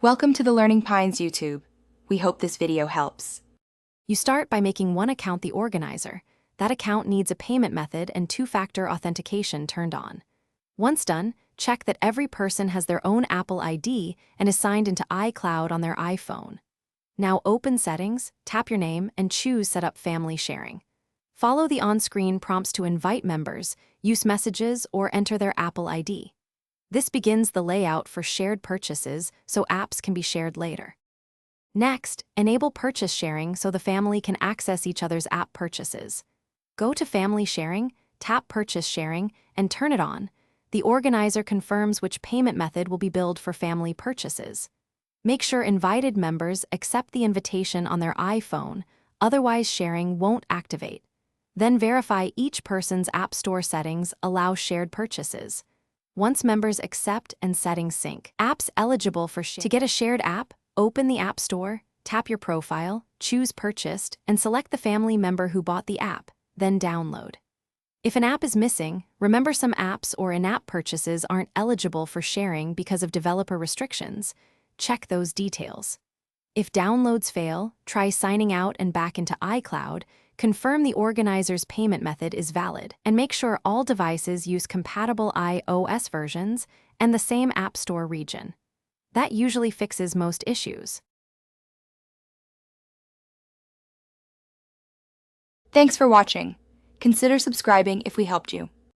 Welcome to the Learning Pines YouTube. We hope this video helps. You start by making one account the organizer. That account needs a payment method and two-factor authentication turned on. Once done, check that every person has their own Apple ID and is signed into iCloud on their iPhone. Now open Settings, tap your name, and choose Set up Family Sharing. Follow the on-screen prompts to invite members, use messages, or enter their Apple ID. This begins the layout for shared purchases so apps can be shared later. Next, enable purchase sharing so the family can access each other's app purchases. Go to Family Sharing, tap Purchase Sharing, and turn it on. The organizer confirms which payment method will be billed for family purchases. Make sure invited members accept the invitation on their iPhone, otherwise sharing won't activate. Then verify each person's App Store settings allow shared purchases. Once members accept and settings sync, apps eligible for share. To get a shared app, open the App Store, tap your profile, choose Purchased, and select the family member who bought the app, then download. If an app is missing, remember some apps or in-app purchases aren't eligible for sharing because of developer restrictions. Check those details. If downloads fail, try signing out and back into iCloud, confirm the organizer's payment method is valid, and make sure all devices use compatible iOS versions and the same App Store region. That usually fixes most issues. Thanks for watching. Consider subscribing if we helped you.